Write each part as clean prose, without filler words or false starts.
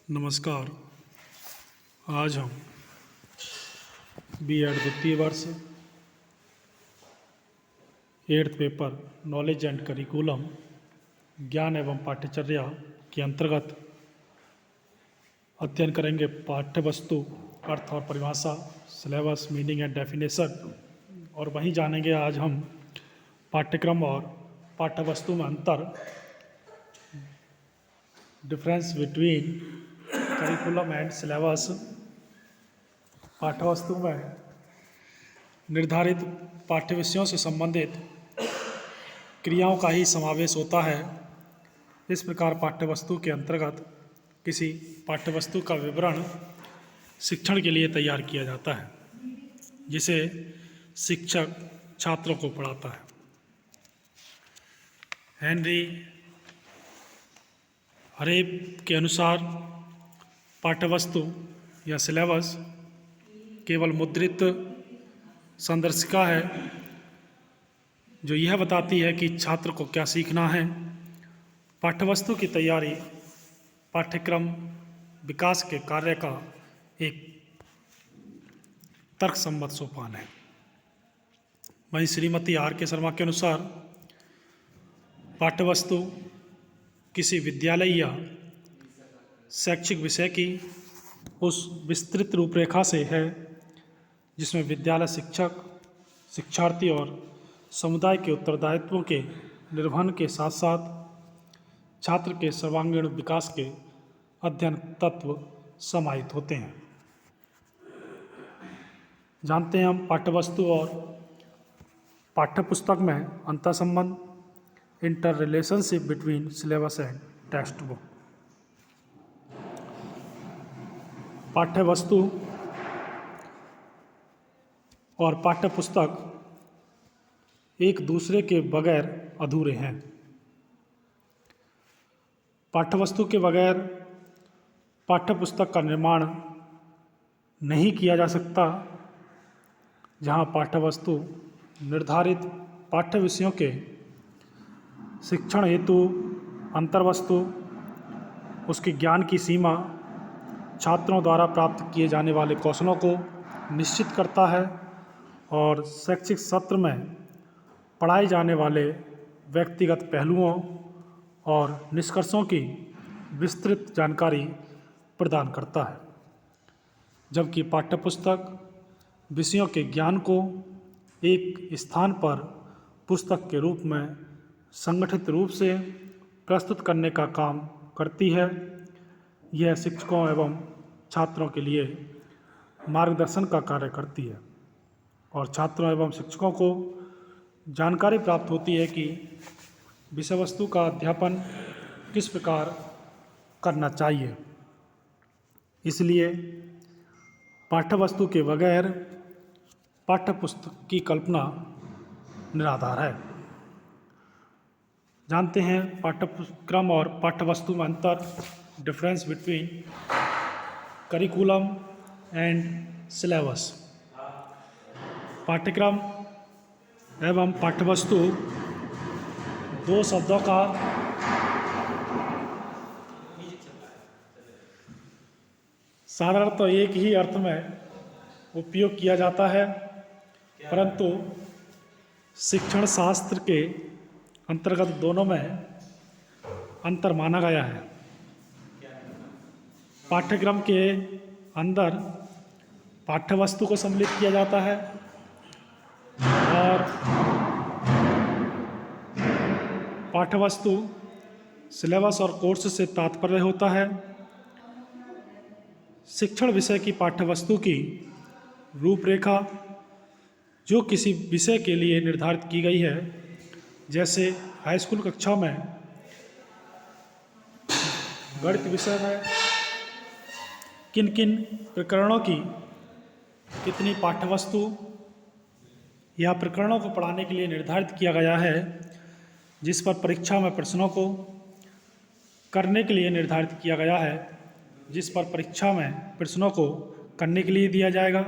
नमस्कार। आज हम बीएड द्वितीय वर्ष 8th paper knowledge and curriculum ज्ञान एवं पाठ्यचर्या के अंतर्गत अध्ययन करेंगे पाठ्य वस्तु, अर्थ और परिभाषा, सिलेबस, मीनिंग एंड डेफिनेशन। और वहीं जानेंगे आज हम पाठ्यक्रम और पाठ्य वस्तु में अंतर, difference between curriculum and syllabus. पाठ्यवस्तु में निर्धारित पाठ्य विषयों से संबंधित क्रियाओं का ही समावेश होता है। इस प्रकार पाठ्यवस्तु के अंतर्गत किसी पाठ्यवस्तु का विवरण शिक्षण के लिए तैयार किया जाता है, जिसे शिक्षक छात्रों को पढ़ाता है। हेनरी हरेप के अनुसार पाठ्यवस्तु या सिलेबस केवल मुद्रित संदर्शिका है जो यह बताती है कि छात्र को क्या सीखना है। पाठ्यवस्तु की तैयारी पाठ्यक्रम विकास के कार्य का एक तर्कसम्मत सोपान है। वहीं श्रीमती आर के शर्मा के अनुसार पाठ्यवस्तु किसी विद्यालय या शैक्षिक विषय की उस विस्तृत रूपरेखा से है जिसमें विद्यालय शिक्षक, शिक्षार्थी और समुदाय के उत्तरदायित्वों के निर्वहन के साथ साथ छात्र के सर्वांगीण विकास के अध्ययन तत्व समाहित होते हैं। जानते हैं हम पाठ्यवस्तु और पाठ्यपुस्तक में अंतर संबंध, inter relationship between syllabus and textbook. पाठ्यवस्तु और पाठ्यपुस्तक एक दूसरे के बगैर अधूरे हैं। पाठ्यवस्तु के बगैर पाठ्यपुस्तक का निर्माण नहीं किया जा सकता। जहां पाठ्यवस्तु निर्धारित पाठ्य विषयों के शिक्षण हेतु अंतर्वस्तु, उसके ज्ञान की सीमा, छात्रों द्वारा प्राप्त किए जाने वाले कौशलों को निश्चित करता है और शैक्षिक सत्र में पढ़ाए जाने वाले व्यक्तिगत पहलुओं और निष्कर्षों की विस्तृत जानकारी प्रदान करता है। जबकि पाठ्यपुस्तक विषयों के ज्ञान को एक स्थान पर पुस्तक के रूप में संगठित रूप से प्रस्तुत करने का काम करती है। यह शिक्षकों एवं छात्रों के लिए मार्गदर्शन का कार्य करती है और छात्रों एवं शिक्षकों को जानकारी प्राप्त होती है कि विषय वस्तु का अध्यापन किस प्रकार करना चाहिए। इसलिए पाठ्यवस्तु के बगैर पाठ्यपुस्तक की कल्पना निराधार है। जानते हैं पाठ्यक्रम और पाठ्यवस्तु में अंतर, difference between curriculum and syllabus. पाठ्यक्रम एवं पाठ्यवस्तु दो शब्दों का साधारणतः एक ही अर्थ में उपयोग किया जाता है, परंतु शिक्षण शास्त्र के अंतर्गत दोनों में अंतर माना गया है। पाठ्यक्रम के अंदर पाठ्यवस्तु को सम्मिलित किया जाता है और पाठ्यवस्तु सिलेबस और कोर्स से तात्पर्य होता है। शिक्षण विषय की पाठ्यवस्तु की रूपरेखा जो किसी विषय के लिए निर्धारित की गई है, जैसे हाई स्कूल कक्षा में गणित विषय में किन किन प्रकरणों की कितनी पाठ्यवस्तु या प्रकरणों को पढ़ाने के लिए निर्धारित किया गया है, जिस पर परीक्षा में प्रश्नों को करने के लिए निर्धारित किया गया है, जिस पर परीक्षा में प्रश्नों को करने के लिए दिया जाएगा।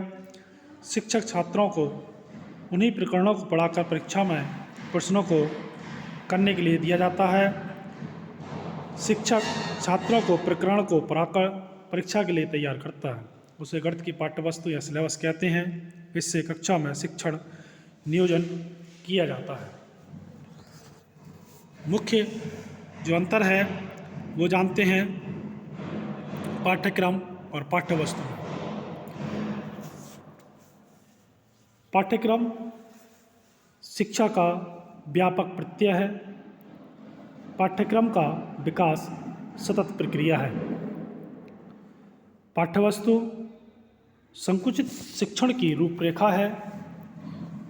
शिक्षक छात्रों को उन्हीं प्रकरणों को पढ़ाकर परीक्षा में प्रश्नों को करने के लिए दिया जाता है। शिक्षक छात्रों को प्रकरण को परीक्षा के लिए तैयार करता है, उसे गणित की पाठ्यवस्तु या सिलेबस कहते हैं। इससे कक्षा में शिक्षण नियोजन किया जाता है। मुख्य जो अंतर है वो जानते हैं पाठ्यक्रम और पाठ्यवस्तु। पाठ्यक्रम शिक्षा का व्यापक प्रत्यय है। पाठ्यक्रम का विकास सतत प्रक्रिया है। पाठ्यवस्तु संकुचित शिक्षण की रूपरेखा है,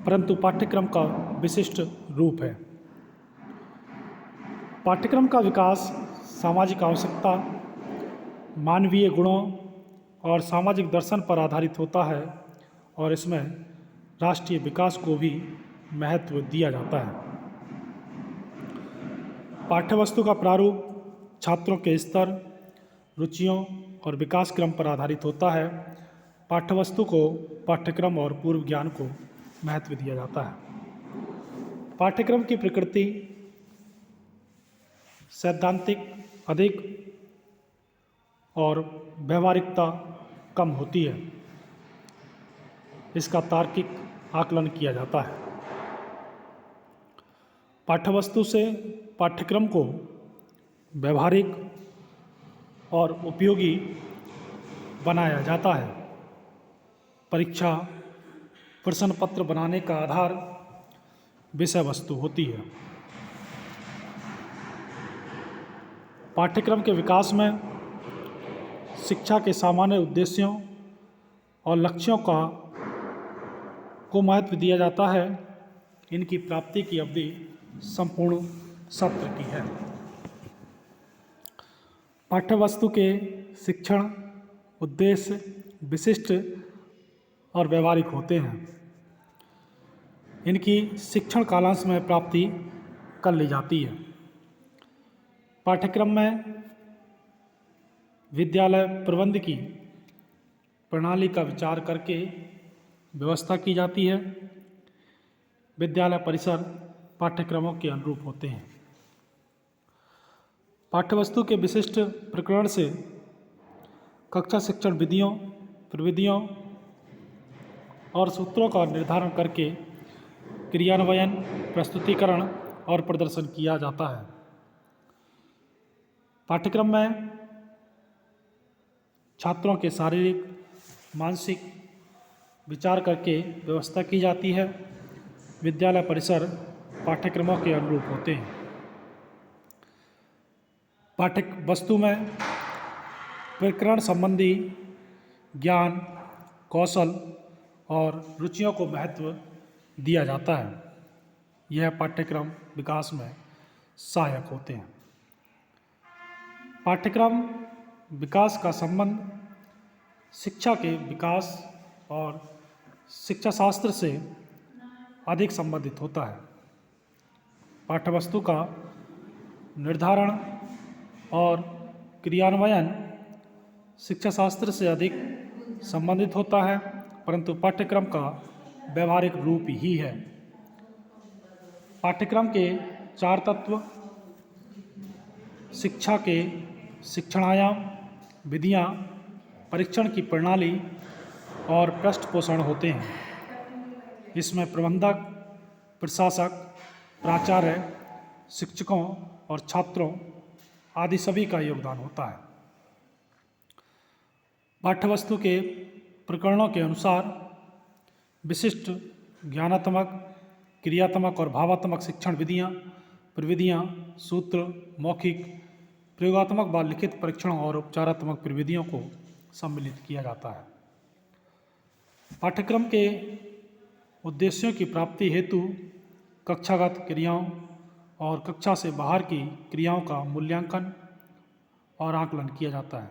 परंतु पाठ्यक्रम का विशिष्ट रूप है। पाठ्यक्रम का विकास सामाजिक आवश्यकता, मानवीय गुणों और सामाजिक दर्शन पर आधारित होता है और इसमें राष्ट्रीय विकास को भी महत्व दिया जाता है। पाठ्यवस्तु का प्रारूप छात्रों के स्तर, रुचियों और विकास क्रम पर आधारित होता है। पाठ्यवस्तु को पाठ्यक्रम और पूर्व ज्ञान को महत्व दिया जाता है। पाठ्यक्रम की प्रकृति सैद्धांतिक अधिक और व्यवहारिकता कम होती है। इसका तार्किक आकलन किया जाता है। पाठ्यवस्तु से पाठ्यक्रम को व्यवहारिक और उपयोगी बनाया जाता है। परीक्षा प्रश्न पत्र बनाने का आधार विषय वस्तु होती है। पाठ्यक्रम के विकास में शिक्षा के सामान्य उद्देश्यों और लक्ष्यों को महत्व दिया जाता है। इनकी प्राप्ति की अवधि संपूर्ण सत्र की है। पाठ्यवस्तु के शिक्षण उद्देश्य विशिष्ट और व्यवहारिक होते हैं। इनकी शिक्षण कालांश में प्राप्ति कर ली जाती है। पाठ्यक्रम में विद्यालय प्रबंध की प्रणाली का विचार करके व्यवस्था की जाती है। विद्यालय परिसर पाठ्यक्रमों के अनुरूप होते हैं। पाठ्यवस्तु के विशिष्ट प्रकरण से कक्षा शिक्षण विधियों, प्रविधियों और सूत्रों का निर्धारण करके क्रियान्वयन, प्रस्तुतिकरण और प्रदर्शन किया जाता है। पाठ्यक्रम में छात्रों के शारीरिक, मानसिक विचार करके व्यवस्था की जाती है। विद्यालय परिसर पाठ्यक्रमों के अनुरूप होते हैं। पाठ्य वस्तु में प्रकरण संबंधी ज्ञान, कौशल और रुचियों को महत्व दिया जाता है। यह पाठ्यक्रम विकास में सहायक होते हैं। पाठ्यक्रम विकास का संबंध शिक्षा के विकास और शिक्षा शास्त्र से अधिक संबंधित होता है। पाठ्यवस्तु का निर्धारण और क्रियान्वयन शिक्षा शास्त्र से अधिक संबंधित होता है, परंतु पाठ्यक्रम का व्यवहारिक रूप ही है। पाठ्यक्रम के 4 तत्व शिक्षा के शिक्षणायाम, विधियाँ, परीक्षण की प्रणाली और पृष्ठपोषण होते हैं। इसमें प्रबंधक, प्रशासक, प्राचार्य, शिक्षकों और छात्रों आदि सभी का योगदान होता है। पाठ्यवस्तु के प्रकरणों के अनुसार विशिष्ट ज्ञानात्मक, क्रियात्मक और भावात्मक शिक्षण विधियाँ, प्रविधियाँ, सूत्र, मौखिक, प्रयोगात्मक व लिखित परीक्षणों और उपचारात्मक प्रविधियों को सम्मिलित किया जाता है। पाठ्यक्रम के उद्देश्यों की प्राप्ति हेतु कक्षागत क्रियाओं और कक्षा से बाहर की क्रियाओं का मूल्यांकन और आकलन किया जाता है।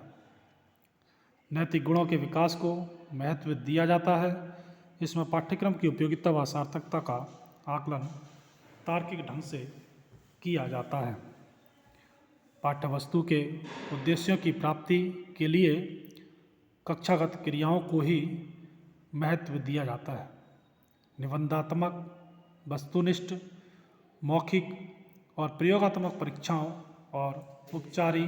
नैतिक गुणों के विकास को महत्व दिया जाता है। इसमें पाठ्यक्रम की उपयोगिता व सार्थकता का आकलन तार्किक ढंग से किया जाता है। पाठ्यवस्तु के उद्देश्यों की प्राप्ति के लिए कक्षागत क्रियाओं को ही महत्व दिया जाता है। निबंधात्मक, वस्तुनिष्ठ, मौखिक और प्रयोगात्मक परीक्षाओं और उपचारी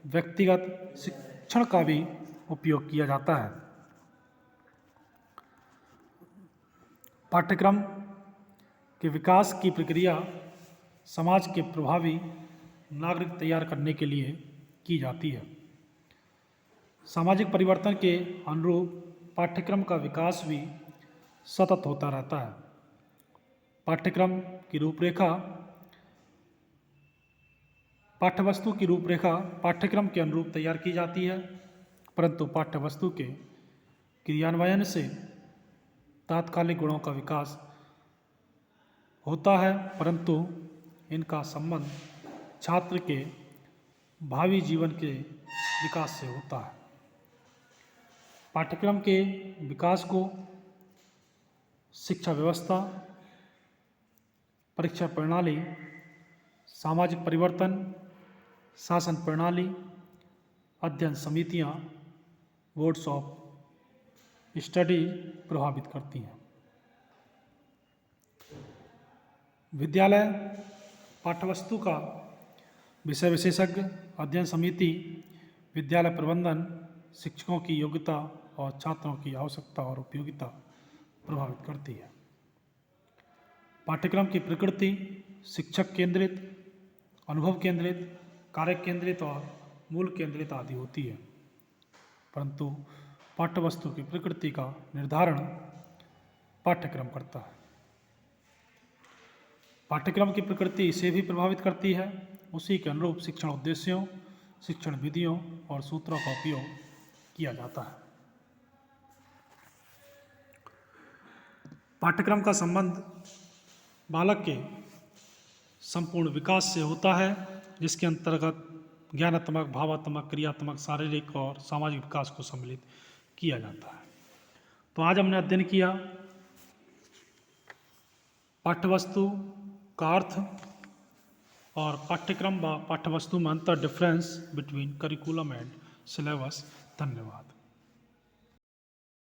व्यक्तिगत शिक्षण का भी उपयोग किया जाता है। पाठ्यक्रम के विकास की प्रक्रिया समाज के प्रभावी नागरिक तैयार करने के लिए की जाती है। सामाजिक परिवर्तन के अनुरूप पाठ्यक्रम का विकास भी सतत होता रहता है। पाठ्यक्रम की रूपरेखा पाठ्यवस्तु की रूपरेखा पाठ्यक्रम के अनुरूप तैयार की जाती है, परंतु पाठ्यवस्तु के क्रियान्वयन से तात्कालिक गुणों का विकास होता है, परंतु इनका संबंध छात्र के भावी जीवन के विकास से होता है। पाठ्यक्रम के विकास को शिक्षा व्यवस्था, परीक्षा प्रणाली, सामाजिक परिवर्तन, शासन प्रणाली, अध्ययन समितियां, बोर्ड्स ऑफ स्टडी प्रभावित करती हैं। विद्यालय पाठ्यवस्तु का विषय विशेषज्ञ, अध्ययन समिति, विद्यालय प्रबंधन, शिक्षकों की योग्यता और छात्रों की आवश्यकता और उपयोगिता प्रभावित करती है। पाठ्यक्रम की प्रकृति शिक्षक केंद्रित, अनुभव केंद्रित, कार्य केंद्रित और मूल केंद्रित आदि होती है, परंतु पाठ्यवस्तु की प्रकृति का निर्धारण पाठ्यक्रम करता है। पाठ्यक्रम की प्रकृति इसे भी प्रभावित करती है, उसी के अनुरूप शिक्षण उद्देश्यों, शिक्षण विधियों और सूत्रों का उपयोग किया जाता है। पाठ्यक्रम का संबंध बालक के संपूर्ण विकास से होता है, जिसके अंतर्गत ज्ञानात्मक, भावात्मक, क्रियात्मक, शारीरिक और सामाजिक विकास को सम्मिलित किया जाता है। तो आज हमने अध्ययन किया पाठ्यवस्तु का अर्थ और पाठ्यक्रम व पाठ्यवस्तु में अंतर, difference between curriculum and syllabus. धन्यवाद।